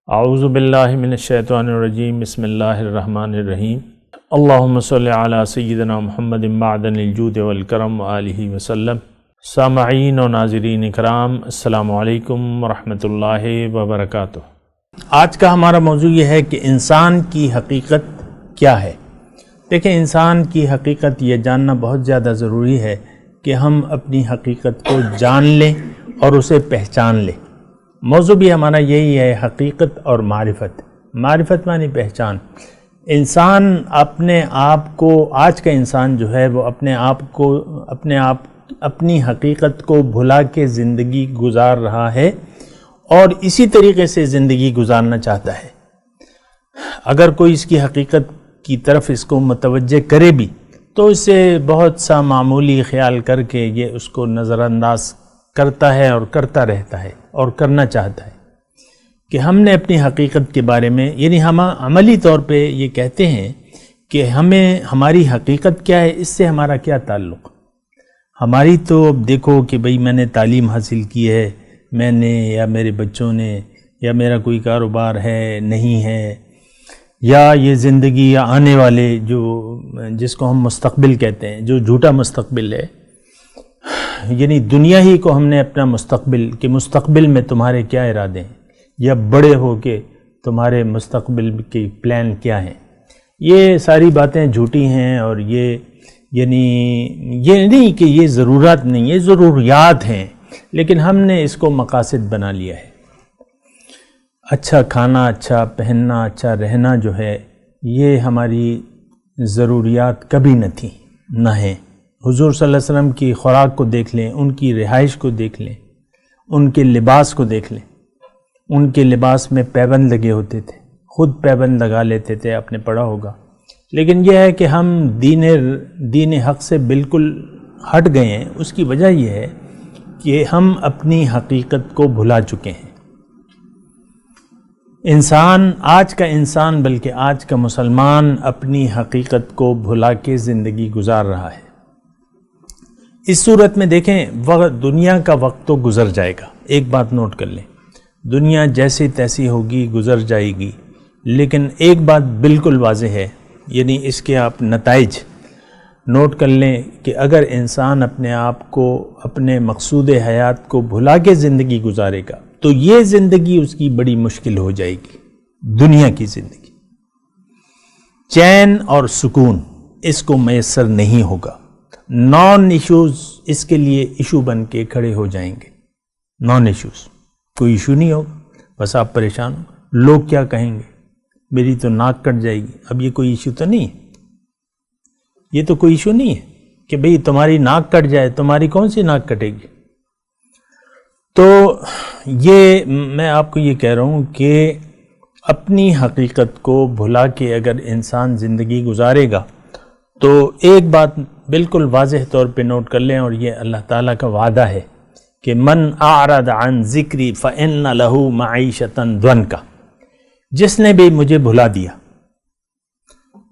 اعوذ باللہ من الشیطان الرجیم بسم اللہ الرحمن الرحیم اللہم صلی علی سیدنا محمد معدن الجود والکرم وآلہ وسلم۔ سامعین و ناظرین اکرام، السلام علیکم ورحمۃ اللہ وبرکاتہ۔ آج کا ہمارا موضوع یہ ہے کہ انسان کی حقیقت کیا ہے۔ دیکھیں، انسان کی حقیقت یہ جاننا بہت زیادہ ضروری ہے کہ ہم اپنی حقیقت کو جان لیں اور اسے پہچان لیں۔ موضوع بھی ہمارا یہی ہے، حقیقت اور معرفت۔ معرفت معنی پہچان۔ انسان اپنے آپ کو، آج کا انسان جو ہے وہ اپنی حقیقت کو بھلا کے زندگی گزار رہا ہے اور اسی طریقے سے زندگی گزارنا چاہتا ہے۔ اگر کوئی اس کی حقیقت کی طرف اس کو متوجہ کرے بھی تو اسے بہت سا معمولی خیال کر کے یہ اس کو نظر انداز کرتا ہے اور کرتا رہتا ہے اور کرنا چاہتا ہے کہ ہم نے اپنی حقیقت کے بارے میں، یعنی ہم عملی طور پہ یہ کہتے ہیں کہ ہماری حقیقت کیا ہے، اس سے ہمارا کیا تعلق۔ ہماری تو اب دیکھو کہ بھئی میں نے تعلیم حاصل کی ہے، میں نے یا میرے بچوں نے، یا میرا کوئی کاروبار ہے نہیں ہے، یا یہ زندگی یا آنے والے جس کو ہم مستقبل کہتے ہیں، جو جھوٹا مستقبل ہے، یعنی دنیا ہی کو ہم نے اپنا مستقبل، کہ مستقبل میں تمہارے کیا ارادے ہیں، یا بڑے ہو کے تمہارے مستقبل کے پلان کیا ہیں۔ یہ ساری باتیں جھوٹی ہیں، اور یہ نہیں کہ یہ ضرورت نہیں، یہ ضروریات ہیں، لیکن ہم نے اس کو مقاصد بنا لیا ہے۔ اچھا کھانا، اچھا پہننا، اچھا رہنا جو ہے، یہ ہماری ضروریات کبھی نہ تھیں، نہ ہیں۔ حضور صلی اللہ علیہ وسلم کی خوراک کو دیکھ لیں، ان کی رہائش کو دیکھ لیں، ان کے لباس کو دیکھ لیں۔ ان کے لباس میں پیبند لگے ہوتے تھے، خود پیبند لگا لیتے تھے، آپ نے پڑھا ہوگا۔ لیکن یہ ہے کہ ہم دین حق سے بالکل ہٹ گئے ہیں۔ اس کی وجہ یہ ہے کہ ہم اپنی حقیقت کو بھلا چکے ہیں۔ آج کا انسان بلکہ آج کا مسلمان اپنی حقیقت کو بھلا کے زندگی گزار رہا ہے۔ اس صورت میں دیکھیں، دنیا کا وقت تو گزر جائے گا۔ ایک بات نوٹ کر لیں، دنیا جیسی تیسی ہوگی، گزر جائے گی، لیکن ایک بات بالکل واضح ہے، یعنی اس کے آپ نتائج نوٹ کر لیں کہ اگر انسان اپنے آپ کو، اپنے مقصود حیات کو بھلا کے زندگی گزارے گا تو یہ زندگی اس کی بڑی مشکل ہو جائے گی۔ دنیا کی زندگی، چین اور سکون اس کو میسر نہیں ہوگا۔ نان ایشوز اس کے لیے ایشو بن کے کھڑے ہو جائیں گے۔ نان ایشوز، کوئی ایشو نہیں ہوگا، بس آپ پریشان ہو، لوگ کیا کہیں گے، میری تو ناک کٹ جائے گی۔ اب یہ کوئی ایشو تو نہیں ہے، یہ تو کوئی ایشو نہیں ہے کہ بھئی تمہاری ناک کٹ جائے، تمہاری کون سی ناک کٹے گی۔ تو یہ میں آپ کو یہ کہہ رہا ہوں کہ اپنی حقیقت کو بھلا کے اگر انسان زندگی گزارے گا تو ایک بات بالکل واضح طور پہ نوٹ کر لیں، اور یہ اللہ تعالیٰ کا وعدہ ہے کہ من اعرض عن ذکری فإن له معیشۃ ضنکا، جس نے بھی مجھے بھلا دیا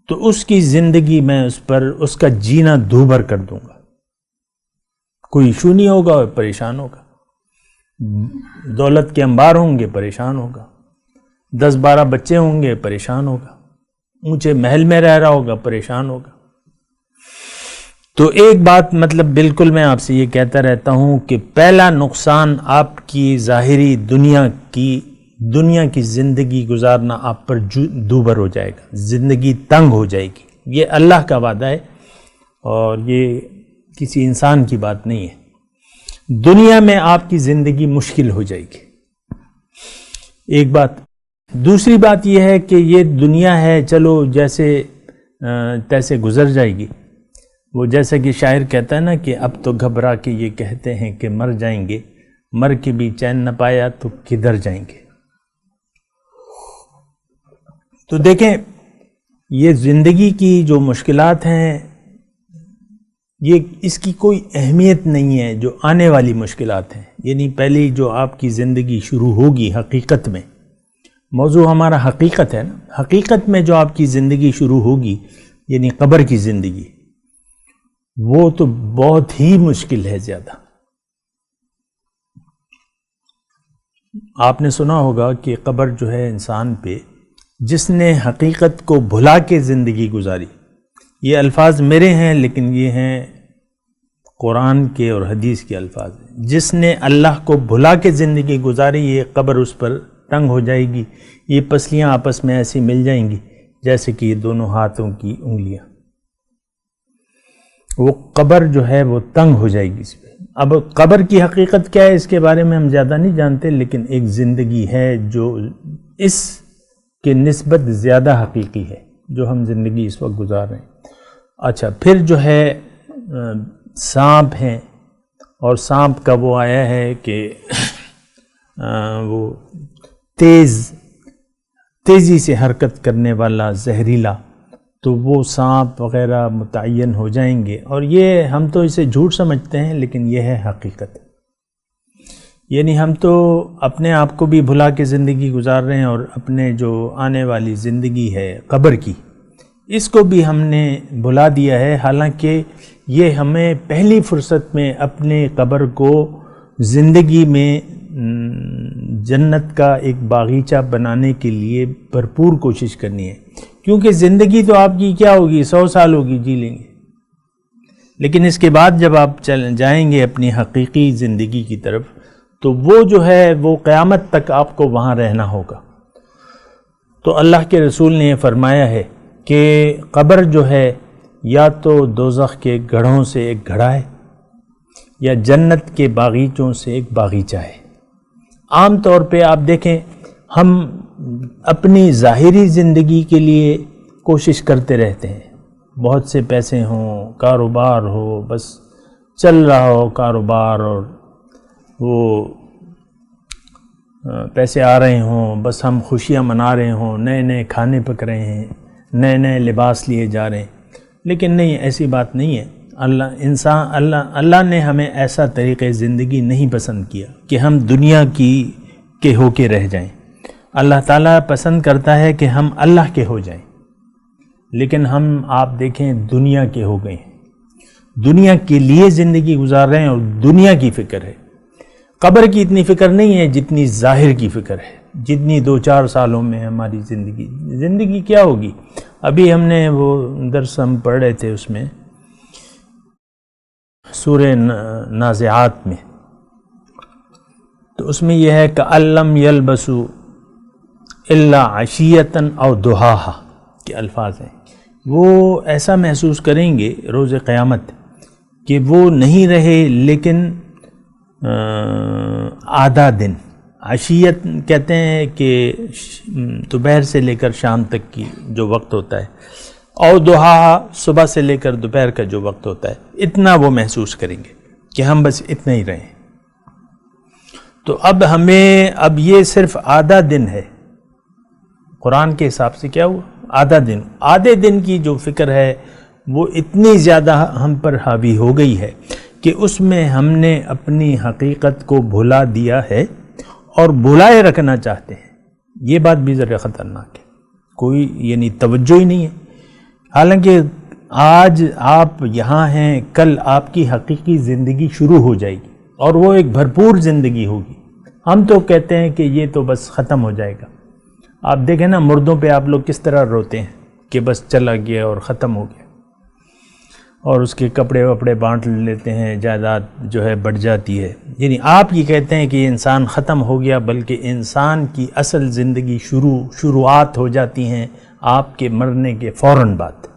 تو اس کی زندگی میں اس کا جینا دوبھر کر دوں گا۔ کوئی ایشو نہیں ہوگا اور پریشان ہوگا، دولت کے انبار ہوں گے، پریشان ہوگا، 10-12 بچے ہوں گے، پریشان ہوگا، اونچے محل میں رہ رہا ہوگا، پریشان ہوگا۔ تو ایک بات بالکل میں آپ سے یہ کہتا رہتا ہوں کہ پہلا نقصان آپ کی ظاہری دنیا کی زندگی گزارنا آپ پر دوبر ہو جائے گا، زندگی تنگ ہو جائے گی۔ یہ اللہ کا وعدہ ہے اور یہ کسی انسان کی بات نہیں ہے۔ دنیا میں آپ کی زندگی مشکل ہو جائے گی، ایک بات۔ دوسری بات یہ ہے کہ یہ دنیا ہے، چلو جیسے تیسے گزر جائے گی۔ وہ جیسا کہ شاعر کہتا ہے نا کہ اب تو گھبرا کے یہ کہتے ہیں کہ مر جائیں گے، مر کے بھی چین نہ پایا تو کدھر جائیں گے۔ تو دیکھیں، یہ زندگی کی جو مشکلات ہیں، یہ اس کی کوئی اہمیت نہیں ہے جو آنے والی مشکلات ہیں، یعنی پہلی جو آپ کی زندگی شروع ہوگی حقیقت میں، موضوع ہمارا حقیقت ہے نا، حقیقت میں جو آپ کی زندگی شروع ہوگی، یعنی قبر کی زندگی، وہ تو بہت ہی مشکل ہے، زیادہ آپ نے سنا ہوگا کہ قبر جو ہے انسان پہ، جس نے حقیقت کو بھلا کے زندگی گزاری، یہ الفاظ میرے ہیں لیکن یہ ہیں قرآن کے اور حدیث کے الفاظ ہیں، جس نے اللہ کو بھلا کے زندگی گزاری، یہ قبر اس پر تنگ ہو جائے گی، یہ پسلیاں آپس میں ایسی مل جائیں گی جیسے کہ یہ دونوں ہاتھوں کی انگلیاں، وہ قبر جو ہے وہ تنگ ہو جائے گی اس پہ۔ اب قبر کی حقیقت کیا ہے اس کے بارے میں ہم زیادہ نہیں جانتے، لیکن ایک زندگی ہے جو اس کے نسبت زیادہ حقیقی ہے، جو ہم زندگی اس وقت گزار رہے ہیں۔ اچھا، پھر جو ہے سانپ ہیں، اور سانپ کا وہ آیا ہے کہ وہ تیزی سے حرکت کرنے والا زہریلا، تو وہ سانپ وغیرہ متعین ہو جائیں گے، اور یہ ہم تو اسے جھوٹ سمجھتے ہیں لیکن یہ ہے حقیقت۔ یعنی ہم تو اپنے آپ کو بھی بھلا کے زندگی گزار رہے ہیں، اور اپنے جو آنے والی زندگی ہے قبر کی، اس کو بھی ہم نے بھلا دیا ہے، حالانکہ یہ ہمیں پہلی فرصت میں اپنے قبر کو زندگی میں جنت کا ایک باغیچہ بنانے کے لیے بھرپور کوشش کرنی ہے، کیونکہ زندگی تو آپ کی کیا ہوگی، 100 سال ہوگی، جی لیں گے، لیکن اس کے بعد جب آپ جائیں گے اپنی حقیقی زندگی کی طرف، تو وہ جو ہے وہ قیامت تک آپ کو وہاں رہنا ہوگا۔ تو اللہ کے رسول نے یہ فرمایا ہے کہ قبر جو ہے یا تو دوزخ کے گڑھوں سے ایک گڑھا ہے، یا جنت کے باغیچوں سے ایک باغیچہ ہے۔ عام طور پہ آپ دیکھیں، ہم اپنی ظاہری زندگی کے لیے کوشش کرتے رہتے ہیں، بہت سے پیسے ہوں، کاروبار ہو، بس چل رہا ہو کاروبار، اور وہ پیسے آ رہے ہوں، بس ہم خوشیاں منا رہے ہوں، نئے نئے کھانے پک رہے ہیں، نئے نئے لباس لیے جا رہے ہیں، لیکن نہیں، ایسی بات نہیں ہے۔ اللہ نے ہمیں ایسا طریقے زندگی نہیں پسند کیا کہ ہم دنیا کے ہو کے رہ جائیں۔ اللہ تعالیٰ پسند کرتا ہے کہ ہم اللہ کے ہو جائیں، لیکن ہم آپ دیکھیں دنیا کے ہو گئے ہیں، دنیا کے لیے زندگی گزار رہے ہیں، اور دنیا کی فکر ہے۔ قبر کی اتنی فکر نہیں ہے جتنی ظاہر کی فکر ہے، جتنی 2-4 سالوں میں ہماری زندگی کیا ہوگی۔ ابھی ہم نے وہ درس ہم پڑھ رہے تھے، اس میں سورہ نازعات میں، تو اس میں یہ ہے کہ أَلَّمْ يَلْبَسُوا إِلَّا عَشِيَّةً أَوْ ضُحَاهَا کے الفاظ ہیں۔ وہ ایسا محسوس کریں گے روز قیامت کہ وہ نہیں رہے لیکن آدھا دن، عشیت کہتے ہیں کہ دوپہر سے لے کر شام تک کی جو وقت ہوتا ہے، اور ضحیٰ صبح سے لے کر دوپہر کا جو وقت ہوتا ہے، اتنا وہ محسوس کریں گے کہ ہم بس اتنا ہی رہیں۔ تو اب یہ صرف آدھا دن ہے، قرآن کے حساب سے کیا ہوا، آدھا دن، آدھے دن کی جو فکر ہے وہ اتنی زیادہ ہم پر حاوی ہو گئی ہے کہ اس میں ہم نے اپنی حقیقت کو بھلا دیا ہے اور بھلائے رکھنا چاہتے ہیں۔ یہ بات بھی ذرا خطرناک ہے، کوئی یعنی توجہ ہی نہیں ہے۔ حالانکہ آج آپ یہاں ہیں، کل آپ کی حقیقی زندگی شروع ہو جائے گی، اور وہ ایک بھرپور زندگی ہوگی۔ ہم تو کہتے ہیں کہ یہ تو بس ختم ہو جائے گا۔ آپ دیکھیں نا، مردوں پہ آپ لوگ کس طرح روتے ہیں کہ بس چلا گیا اور ختم ہو گیا، اور اس کے کپڑے وپڑے بانٹ لیتے ہیں، جائیداد جو ہے بڑھ جاتی ہے۔ یعنی آپ یہ کہتے ہیں کہ یہ انسان ختم ہو گیا، بلکہ انسان کی اصل زندگی شروعات ہو جاتی ہیں آپ کے مرنے کے فوراً بعد۔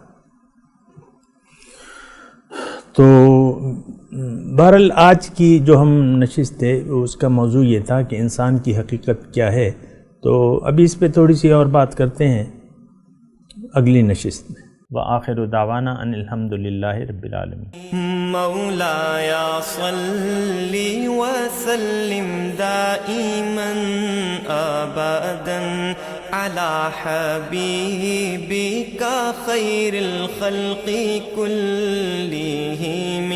تو بہرحال آج کی جو ہم نشست ہے اس کا موضوع یہ تھا کہ انسان کی حقیقت کیا ہے، تو ابھی اس پہ تھوڑی سی اور بات کرتے ہیں اگلی نشست میں۔ وآخر دعوانا ان الحمد للہ رب العالمین۔ مولاي صل وسلم دائما ابدا على حبيبك خير الخلق كلهم